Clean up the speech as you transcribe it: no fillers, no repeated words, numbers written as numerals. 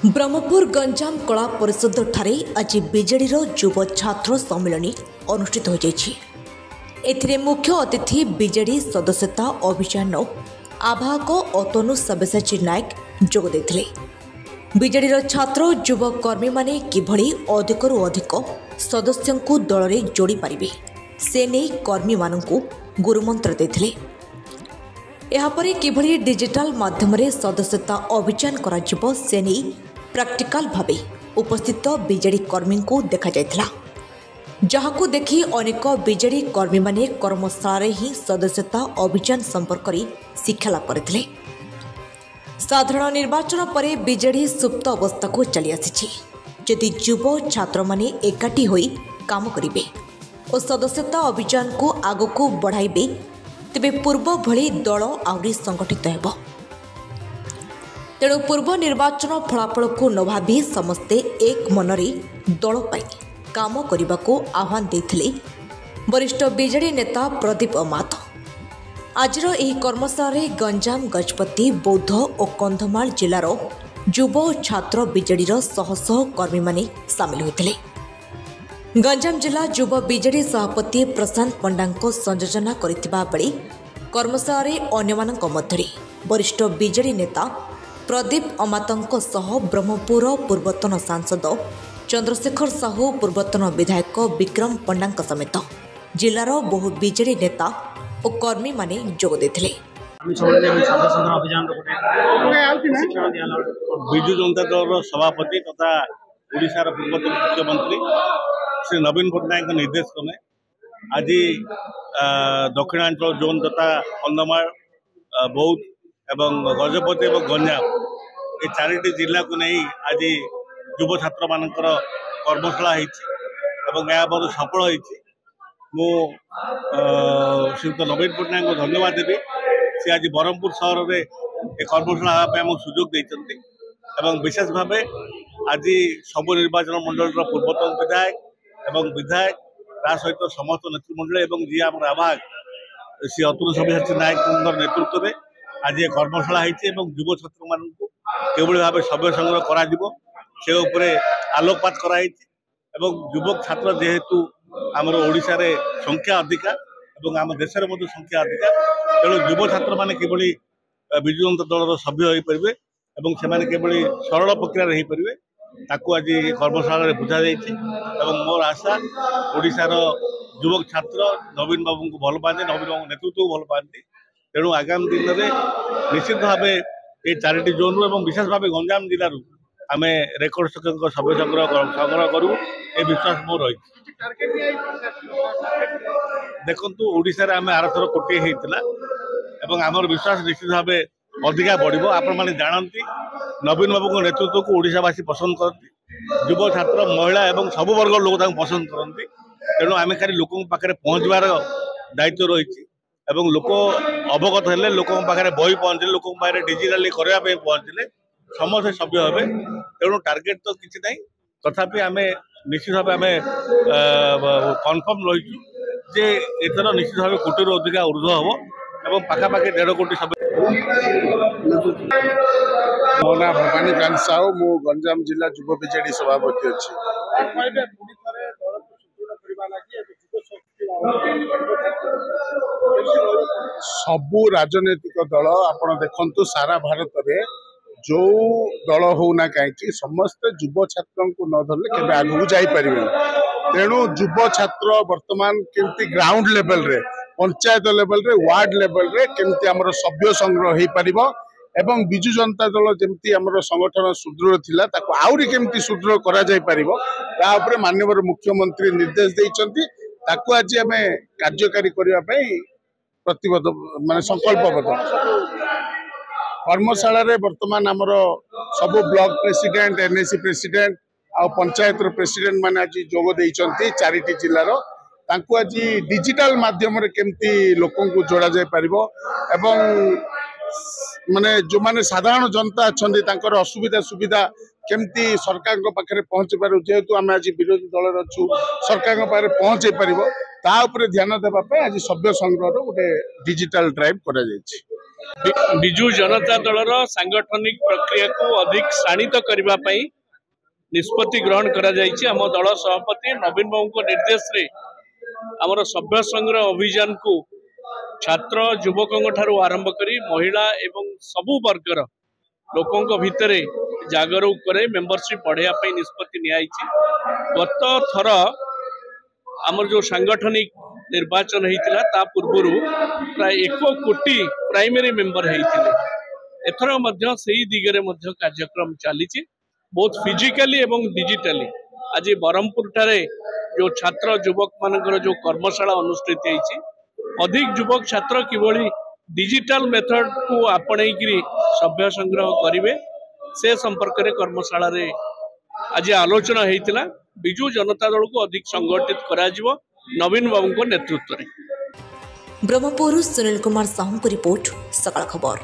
ब्रह्मपुर गंजाम कला परिषद ठारे आज बीजेडीर युव छात्र सम्मेलन अनुष्ठित हो जाइछि। एथिरे मुख्य अतिथि बीजेडी सदस्यता अभियान आवाहक अतनु सब्यसाची नायक जोग देथिले। बीजेडीर छात्र युव कर्मी माने किभଳି अधिकरू अधिक सदस्यंकु दल रे जोड़ी पारिबे से नै कर्मी माननकु गुरुमंत्र देथिले। एहापरे किभଳି डिजिटल माध्यम रे सदस्यता अभियान कराजिबो से नै प्रैक्टिकल भावे उपस्थित बीजेडी कर्मी को देखा जायथिला, जहाकु देखि अनेक बीजेडी कर्मी माने कर्मशाला ही सदस्यता अभियान संपर्क में शिक्षा लाभ करथिले। साधारण निर्वाचन पर बीजेडी सुप्त अवस्था को चली आसी। यदि युव छात्र माने एकाठी होई काम करिवे और सदस्यता अभियान को आगको बढ़ाइबे तेबे पूर्व भली दल आउरी संगठित हेबो। तेणु पूर्व निर्वाचन फलाफल को न भावी समस्ते एक मनरे दल पाई काम करने को आह्वान देथिले वरिष्ठ बीजेडी नेता प्रदीप अमात। आजर एही कर्मशाला गंजाम गजपति बौद्ध और कंधमाल जिलार युव छात्र बीजेडीर शह शह कर्मी माने सामिल होते। गंजाम जिला युव बीजेडी सभापति प्रशांत पंडा संयोजना करथिबा बेले कर्मशाला अन्यमानक मध्यरे वरिष्ठ बीजेडी नेता प्रदीप अमातंक सह ब्रह्मपुर पूर्वतन सांसद चंद्रशेखर साहू, पूर्वतन विधायक विक्रम पंडा समेत जिलार बहु बीजेडी नेता और कर्मी माने जोग देथिले। विजु जनता दल सभापति तथा ओडिशार पूर्वतन मुख्यमंत्री श्री नवीन पट्टनायक निर्देश क्रमे आज दक्षिणांचल जोन तथा कंधमाल बौद्ध एवं गजपति और गंजाम ये चारिटी जिला को नहीं आज युव छात्र मानकर कर्मशाला बहुत सफल होती। श्रीयुक्त नवीन पट्टनायक को धन्यवाद देवी। सी आज ब्रह्मपुर सहर में एक कर्मशाला आमको सुजोग देते एवं विशेष भाव आज सबु निर्वाचन मंडल पूर्वतन विधायक ता सहित समस्त नेतृमंडल और जी आम आवाहक श्री अतुल सब्यसाची नायक नेतृत्व में आज कर्मशाला युव छात्र मान किभଳି भाव सभ्य संग्रह कर आलोकपात कराई। युवक छात्र जेहेतु आमर ओडिशा रे संख्या अधिका और आम देश में संख्या अधिका तेणु युव छात्र मैंने किभଳି विजु जनता दल सभ्य हो पारे और से किभଳି सरल प्रक्रिया हो पारे ताकू आज कर्मशाला बुझा जाइए। मोर आशा ओडिशार युवक छात्र नवीन बाबू को भल पाते, नवीन बाबू नेतृत्व को भल पाते। तेणु आगामी दिन में निश्चित भाव ये चारिटी जोन और विशेष भाव गंजाम जिलूर आम रेकर्ड संख्यक सभ्य संग्रह करूँ ये विश्वास मोर रही। देखु ओडिशा रे आम आरथर कोटी होता आमर विश्वास निश्चित भाव अधिका बढ़। आपण मैंने जानती नवीन बाबू को नेतृत्व को ओडिशावासी पसंद करती, युव छात्र महिला और सब वर्ग लोक पसंद करती। तेणु आम खाली लोक पाखे पहुँचबार दायित्व रही एवं लोक अवगत हेले लोक पाखे बही पहुँचे लोक पाखे डिजिटाली करने पहुँचले समस्त सभ्य हे। तेणु टार्गेट तो किसी ना तथापि आम निश्चित भाव आम कनफर्म रही जे एथर निश्चित भाव कोटी अधिका ऊर्ध्व हम और पाखापाखि 1.5 कोटी सभ्य। मो ना भवानी कांत साहू, मु गंजाम जिला युव बीजेडी सभापति अच्छी। सबू राजनैतिक दल आपण देखु सारा भारत में जो दल होना कहीं समस्त युव छात्र को न धरले केबे आगु जाई परिबे। तेणु युव छात्र वर्तमान केमती ग्राउंड लेवल रे, पंचायत लेवल रे, वार्ड लेवल रे केमती हमर सभ्य संग्रह हो पारिबो एवं बिजु जनता दल जेमती हमर संगठन सुदृढ़ थिला ताको आउरी केमती सुदृढ़ करा जाई परिबो ता ऊपर माननीय मुख्यमंत्री निर्देश देइचंती। ताको आज हमें कार्यकारी करबा पई प्रतिबद्ध माने संकल्पबद्ध। कर्मशाला रे वर्तमान हमर सब ब्लॉक प्रेसिडेंट, एनएसी प्रेसिडेंट आ पंचायत प्रेसिडेंट माने आज जोग देइचंती चारिटी जिल्लार। तांको आज डिजिटल माध्यम रे केमती लोकन को जोड़ा जाय परिबो एवं माने जो माने साधारण जनता अच्छी तांकर असुविधा सुविधा केमती सरकार पाखे पहुंच पार जेहेतु आम आज विरोधी दल अच्छु सरकार पाखे पहुंचे पार ता ध्यान देवाई आज सभ्य संग्रह गोटे डिजिटल ड्राइव करा जायछि। विजु जनता दलर सांगठनिक प्रक्रिया को अधिक शाणित करने निष्पत्ति ग्रहण करा जायछि। आम दल सभापति नवीन बाबू निर्देश रे आमर सभ्य संग्रह अभियान को छात्र युवकों ठारू आरंभ करी महिला एवं सबु वर्गर लोकों भितर जागरूक करे मेंबरशिप बढ़ाई निष्पत्ति नियाइछि। गत थर आमर जो सांगठनिक निर्वाचन होता ता पूर्व प्राय 1 कोटी प्राइमरी मेंबर होते एथर मध्य सेही दिगरे मध्य कार्यक्रम चली बहुत फिजिकली एवं डिजिटली। आज बरहमपुर ठारे जो छात्र युवक मानकर जो कर्मशाला अनुष्ठित होती अधिक युवक छात्र किभली डिजिटल मेथड को आपणेकरी सभ्य संग्रह करेंगे से संपर्क में कर्मशाला रे आज आलोचना होता। विजु जनता दल को अधिक संगठित करा जिवो नवीन बाबू नेतृत्व में। ब्रह्मपुर सुनील कुमार साहू को रिपोर्ट सकाळ खबर।